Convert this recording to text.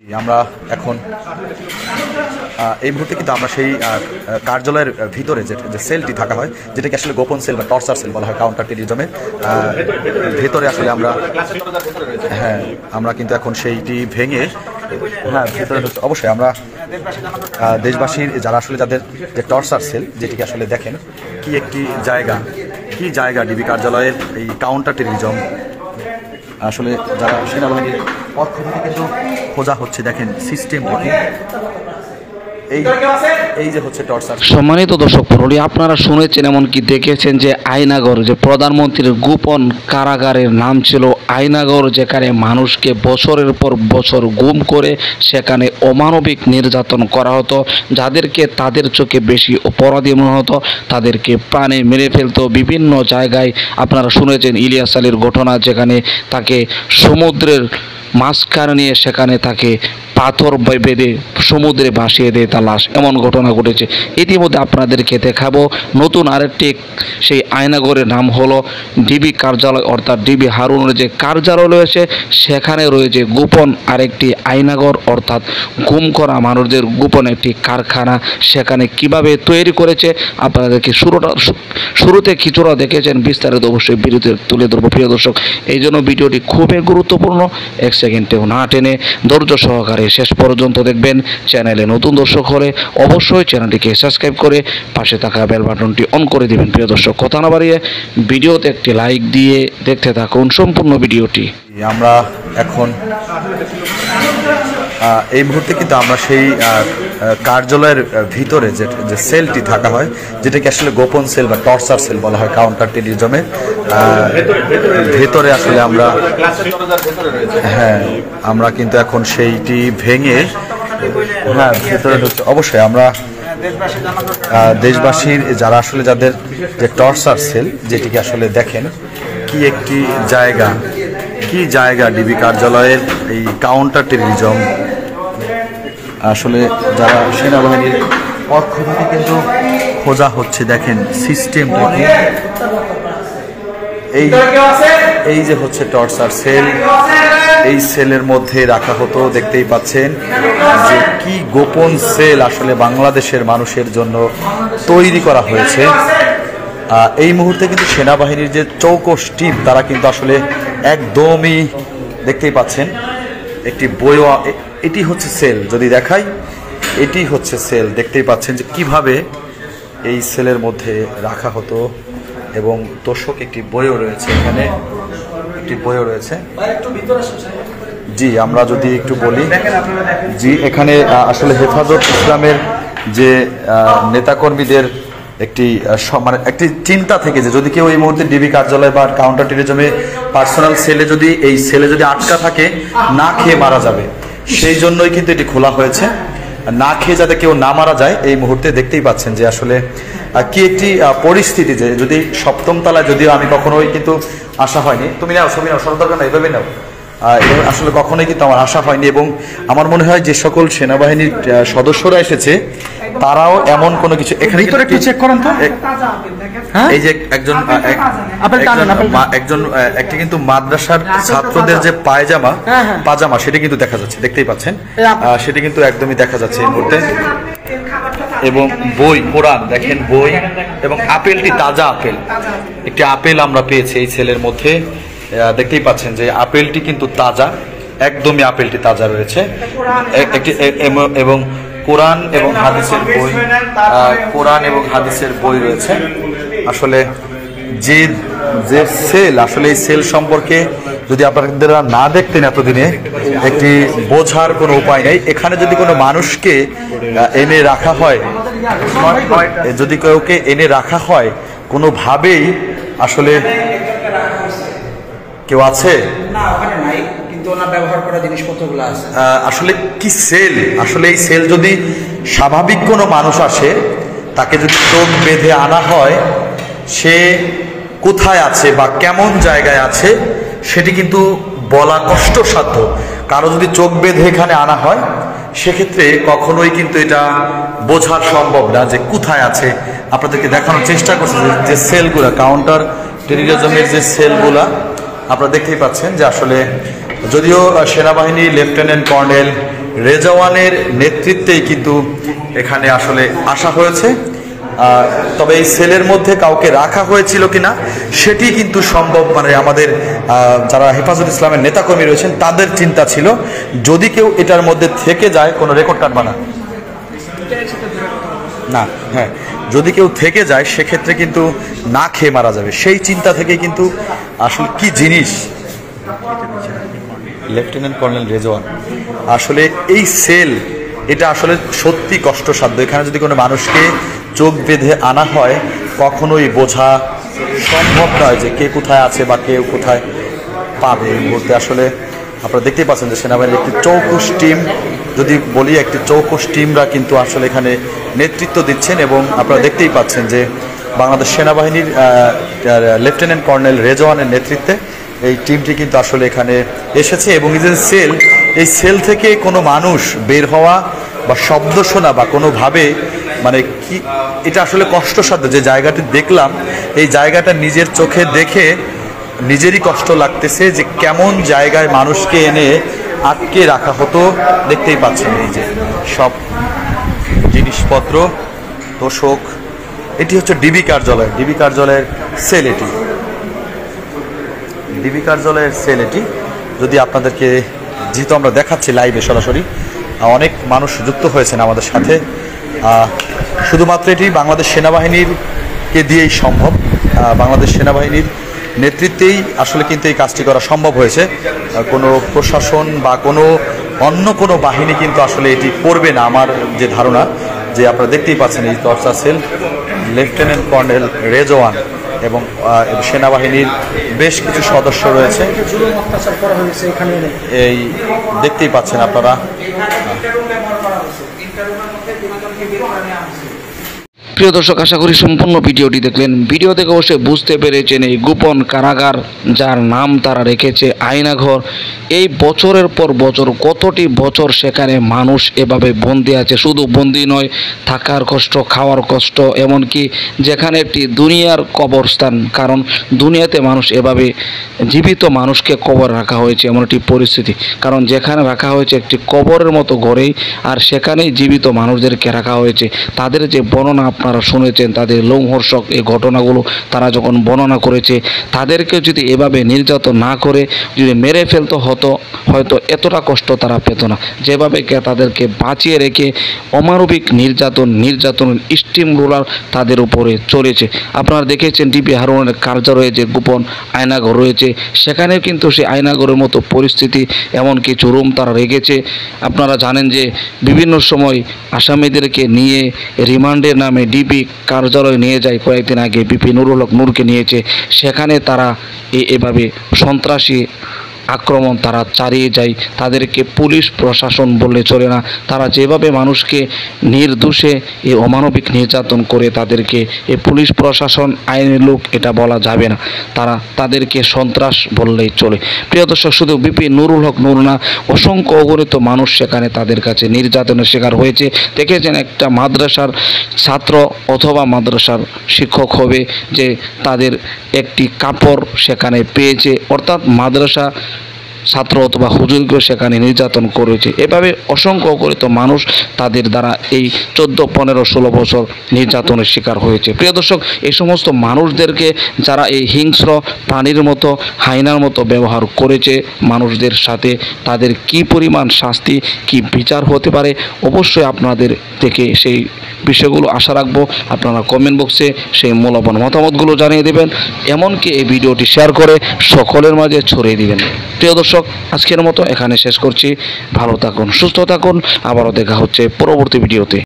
আমরা এখন এই মুহূর্তে কিন্তু আমরা সেই কার্যালয়ের ভিতরে যে সেলটি থাকা হয়, যেটাকে আসলে গোপন সেল বা টর্চার সেল বলা হয় কাউন্টার টেররিজমের ভেতরে আসলে আমরা কিন্তু এখন সেইটি ভেঙে ভেতরে অবশ্যই আমরা দেশবাসীর যারা আসলে যাদের যে টর্চার সেল, যেটিকে আসলে দেখেন কি জায়গা ডিবি কার্যালয়ের এই কাউন্টার টেররিজম আসলে যারা সেনাবাহিনীর পক্ষ থেকে কিন্তু খোঁজা হচ্ছে। দেখেন সিস্টেমটাকে, এই যে হচ্ছে টর্চার। সম্মানিত দর্শক মণ্ডলী, আপনারা শুনেছেন এমনকি দেখেছেন যে আয়নাগর, যে প্রধানমন্ত্রীর গোপন কারাগারের নাম ছিল আয়নাগর, যেখানে মানুষকে বছরের পর বছর গুম করে সেখানে অমানবিক নির্যাতন করা হতো। যাদেরকে তাদের চোখে বেশি অপরাধী মনে হতো তাদেরকে প্রাণে মেরে ফেলতো। বিভিন্ন জায়গায় আপনারা শুনেছেন ইলিয়াস আলীর ঘটনা, যেখানে তাকে সমুদ্রের মাঝখানে নিয়ে সেখানে তাকে পাথর বেঁধে সমুদ্রে ভাসিয়ে দেয় তার লাশ, এমন ঘটনা ঘটেছে। ইতিমধ্যে আপনাদেরকে দেখাবো নতুন আরেকটি সেই আয়নাগরের নাম হলো ডিবি কার্যালয়, অর্থাৎ ডিবি হারুনের যে কার্যালয় রয়েছে সেখানে রয়েছে গোপন আরেকটি আয়নাগর, অর্থাৎ গুম করা মানুষদের গোপন একটি কারখানা। সেখানে কিভাবে তৈরি করেছে আপনাদেরকে শুরুতে কিছুটা দেখেছেন, বিস্তারিত অবশ্যই ভিডিওতে তুলে ধরবো প্রিয় দর্শক। এই জন্য ভিডিওটি খুবই গুরুত্বপূর্ণ, এক সেকেন্ডেও না টেনে ধৈর্য সহকারে শেষ পর্যন্ত দেখবেন। চ্যানেলে নতুন দর্শক হলে অবশ্যই চ্যানেলটিকে সাবস্ক্রাইব করে পাশে থাকা বেল বাটনটি অন করে দিবেন। প্রিয় দর্শক, কথা না বাড়িয়ে ভিডিওতে একটি লাইক দিয়ে দেখতে থাকুন সম্পূর্ণ ভিডিওটি। আমরা এখন এই মুহূর্তে কিন্তু আমরা সেই কার্যালয়ের ভিতরে যে সেলটি থাকা হয়, যেটাকে আসলে গোপন সেল বা টর্চার সেল বলা হয় কাউন্টার টেররিজমের ভেতরে আসলে আমরা কিন্তু এখন সেইটি ভেঙে ভেতরে অবশ্যই আমরা দেশবাসীর যারা আসলে যাদের যে টর্চার সেল, যেটিকে আসলে দেখেন কি জায়গা ডিবি কার্যালয়ের এই কাউন্টার টেররিজম আসলে যারা সেনাবাহিনীর পক্ষ থেকে কিন্তু খোঁজা হচ্ছে। দেখেন সিস্টেমটাকে, এই যে হচ্ছে টর্চার সেল, এই সেলের মধ্যে রাখা হতো। দেখতেই পাচ্ছেন যে কি গোপন সেল আসলে বাংলাদেশের মানুষের জন্য তৈরি করা হয়েছে। এই মুহূর্তে কিন্তু সেনাবাহিনীর যে চৌকস টিম, তারা কিন্তু আসলে একদমই দেখতেই পাচ্ছেন একটি বইও, এটি হচ্ছে সেল, যদি দেখাই এটি হচ্ছে সেল। দেখতেই পাচ্ছেন যে কিভাবে এই সেলের মধ্যে রাখা হতো, এবং তোষক একটি বইও রয়েছে, এখানে একটি বইও রয়েছে। জি, আমরা যদি একটু বলি, জি এখানে আসলে হেফাজত ইসলামের যে নেতাকর্মীদের একটি চিন্তা থেকে যে যদি কেউ এই মুহূর্তে ডিবি কার্যালয় বা কাউন্টার টেররিজমে পার্সোনাল সেলে যদি আটকা থাকে, না খেয়ে মারা যাবে, সেই জন্যই কিন্তু এটি খোলা হয়েছে, না খেয়ে যাতে কেউ না মারা যায়। এই মুহূর্তে দেখতেই পাচ্ছেন যে আসলে কি একটি পরিস্থিতি, যে যদি সপ্তম তলায়, যদিও আমি কখনোই কিন্তু আশা হয়নি, তুমি নাও ছবি নাও, সরকার না এভাবে নাও, আসলে কখনোই কিন্তু আমার আশা হয়নি। এবং আমার মনে হয় যে সকল সেনাবাহিনীর সদস্যরা এসেছে তারাও এমন কোনো কিছু এখানে একটু চেক করেন তো। এই যে একটি কিন্তু মাদ্রাসার ছাত্রদের যে পাজামা সেটা কিন্তু দেখা যাচ্ছে, দেখতেই পাচ্ছেন, সেটা কিন্তু একদমই দেখা যাচ্ছে এই মুহূর্তে। এবং বই, কোরআন, দেখেন বই, এবং আপেলটি তাজা আপেল, একটি আপেল আমরা পেয়েছি এই সেলের মধ্যে। দেখতেই পাচ্ছেন যে আপেলটি কিন্তু তাজা, একদমই আপেলটি তাজা রয়েছে। একটি এবং কোরআন এবং হাদিসের বই রয়েছে। আসলে যে সেল, আসলে এই সেল সম্পর্কে যদি আপনারা না দেখতেন এতদিনে, একটি বোঝার কোনো উপায় নেই। এখানে যদি কোনো মানুষকে এনে রাখা হয়, কোনোভাবেই আসলে কেউ আছে ব্যবহার করা জিনিসপত্রগুলো আছে। আসলে কি সেল, আসলে এই সেল যদি স্বাভাবিক কোনো মানুষ আসে, তাকে যদি চোখ বেঁধে আনা হয়, সে কোথায় আছে বা কেমন জায়গায় আছে সেটি কিন্তু বলা কষ্টসাধ্য। কারো যদি চোখ বেঁধে এখানে আনা হয়, সেক্ষেত্রে কখনোই কিন্তু এটা বোঝা সম্ভব না যে কোথায় আছে। আপনাদেরকে দেখানোর চেষ্টা করছি যে সেলগুলা, কাউন্টার টেররিজমের যে সেলগুলা আপনারা দেখতেই পাচ্ছেন যে আসলে যদিও সেনাবাহিনী লেফটেন্যান্ট কর্নেল রেজওয়ানের নেতৃত্বেই কিন্তু এখানে আসলে আসা হয়েছে। তবে এই সেলের মধ্যে কাউকে রাখা হয়েছিল কিনা সেটি কিন্তু সম্ভব, মানে আমাদের যারা হেফাজত ইসলামের নেতাকর্মী রয়েছেন তাদের চিন্তা ছিল যদি কেউ এটার মধ্যে থেকে যায়, কোনো রেকর্ড কাটবা না, না, হ্যাঁ, যদি কেউ থেকে যায় সেক্ষেত্রে কিন্তু না খেয়ে মারা যাবে, সেই চিন্তা থেকে কিন্তু আসলে কি জিনিস লেফটেন্যান্ট কর্নেল রেজওয়ান, আসলে এই সেল এটা আসলে সত্যি কষ্টসাধ্য। এখানে যদি কোনো মানুষকে চোখ বেঁধে আনা হয় কখনোই বোঝা সম্ভব নয় যে কে কোথায় আছে বা কেউ কোথায় পাবে। এই মুহূর্তে আসলে আপনারা দেখতেই পাচ্ছেন যে সেনাবাহিনীর একটি চৌকস টিম, যদি বলি একটি চৌকস টিমরা কিন্তু আসলে এখানে নেতৃত্ব দিচ্ছেন এবং আপনারা দেখতেই পাচ্ছেন যে বাংলাদেশ সেনাবাহিনীর লেফটেন্যান্ট কর্নেল রেজওয়ানের নেতৃত্বে এই টিমটি কিন্তু আসলে এখানে এসেছে এবং এই সেল থেকে কোনো মানুষ বের হওয়া বা শব্দ শোনা বা কোনোভাবে মানে কি এটা আসলে কষ্টসাধ্য। যে জায়গাটি দেখলাম এই জায়গাটা নিজের চোখে দেখে নিজেরই কষ্ট লাগতেছে যে কেমন জায়গায় মানুষকে এনে আটকে রাখা হতো। দেখতেই পাচ্ছেন এই যে সব জিনিসপত্র, তোষক, এটি হচ্ছে ডিবি কার্যালয়ের সেল, এটি ডিবি কার্যালয়ের সেল। এটি যদি আপনাদেরকে, যেহেতু আমরা দেখাচ্ছি লাইভে সরাসরি, অনেক মানুষ যুক্ত হয়েছেন আমাদের সাথে, শুধুমাত্র এটি বাংলাদেশ সেনাবাহিনীরকে দিয়েই সম্ভব, বাংলাদেশ সেনাবাহিনীর নেতৃত্বেই আসলে কিন্তু এই কাজটি করা সম্ভব হয়েছে। কোনো প্রশাসন বা অন্য কোনো বাহিনী কিন্তু আসলে এটি করবে না, আমার যে ধারণা। যে আপনারা দেখতেই পাচ্ছেন এই torture sell, lieutenant colonel Rezwan এবং সেনাবাহিনীর বেশ কিছু সদস্য রয়েছে, এই দেখতেই পাচ্ছেন আপনারা। প্রিয় দর্শক, আশা করি সম্পূর্ণ ভিডিওটি দেখলেন। ভিডিও থেকে অবশ্যই বুঝতে পেরেছেন এই গোপন কারাগার যার নাম তারা রেখেছে আয়নাঘর, এই বছরের পর বছর কতটি বছর সেখানে মানুষ এভাবে বন্দি আছে। শুধু বন্দি নয়, থাকার কষ্ট, খাওয়ার কষ্ট, এমনকি যেখানে একটি দুনিয়ার কবরস্থান, কারণ দুনিয়াতে মানুষ এভাবে জীবিত মানুষকে কবর রাখা হয়েছে এমন একটি পরিস্থিতি, কারণ যেখানে রাখা হয়েছে একটি কবরের মতো ঘরেই, আর সেখানেই জীবিত মানুষদেরকে রাখা হয়েছে। তাদের যে বর্ণনা আপনারা শুনেছেন, তাদের লোমহর্ষক এই ঘটনাগুলো তারা যখন বর্ণনা করেছে, তাদেরকে যদি এভাবে নির্যাতন না করে যদি মেরে ফেলতে হতো হয়তো এতটা কষ্ট তারা পেত না। যেভাবে তাদেরকে বাঁচিয়ে রেখে অমানবিক নির্যাতনের স্টিম রোলার তাদের উপরে চলেছে। আপনারা দেখেছেন ডিবি হারুনের কার্যালয়ে যে গোপন আয়নাঘর রয়েছে, সেখানে কিন্তু সেই আয়নাঘরের মতো পরিস্থিতি, এমন কিছু রুম তারা রেখেছে। আপনারা জানেন যে বিভিন্ন সময় আসামিদেরকে নিয়ে রিমান্ডের নামে ডিবি কার্যালয়ে নিয়ে যায়। কয়েকদিন আগে বিপি নুরুল হক নূরকে নিয়েছে, সেখানে তারা এভাবে সন্ত্রাসী আক্রমণ তারা চালিয়ে যায়। তাদেরকে পুলিশ প্রশাসন বললে চলে না, তারা যেভাবে মানুষকে নির্দোষে এই অমানবিক নির্যাতন করে, তাদেরকে এই পুলিশ প্রশাসন আইনের লোক এটা বলা যাবে না, তাদেরকে সন্ত্রাস বললেই চলে। প্রিয় দর্শক, শুধু বিপি নুরুল হক নূর না, অসংখ্য অগণিত মানুষ সেখানে তাদের কাছে নির্যাতনের শিকার হয়েছে। দেখেছেন একটা মাদ্রাসার ছাত্র অথবা মাদ্রাসার শিক্ষক হবে যে তাদের একটি কাপড় সেখানে পেয়েছে, অর্থাৎ মাদ্রাসা ছাত্র অথবা হুজুরকেও সেখানে নির্যাতন করেছে। এভাবে অসংখ্য অগণিত মানুষ তাদের দ্বারা এই 14, 15, 16 বছর নির্যাতনের শিকার হয়েছে। প্রিয় দর্শক, এই সমস্ত মানুষদেরকে যারা এই হিংস্র প্রাণীর মতো, হায়নার মতো ব্যবহার করেছে মানুষদের সাথে, তাদের কি পরিমাণ শাস্তি, কি বিচার হতে পারে, অবশ্যই আপনাদের থেকে সেই বিষয়গুলো আশা রাখবো। আপনারা কমেন্ট বক্সে সেই মূল্যবান মতামতগুলো জানিয়ে দেবেন, এমনকি এই ভিডিওটি শেয়ার করে সকলের মাঝে ছড়িয়ে দিবেন। প্রিয় দর্শক, আজকের মতো এখানে শেষ করছি। ভালো থাকুন, সুস্থ থাকুন, আবারও দেখা হচ্ছে পরবর্তী ভিডিওতে।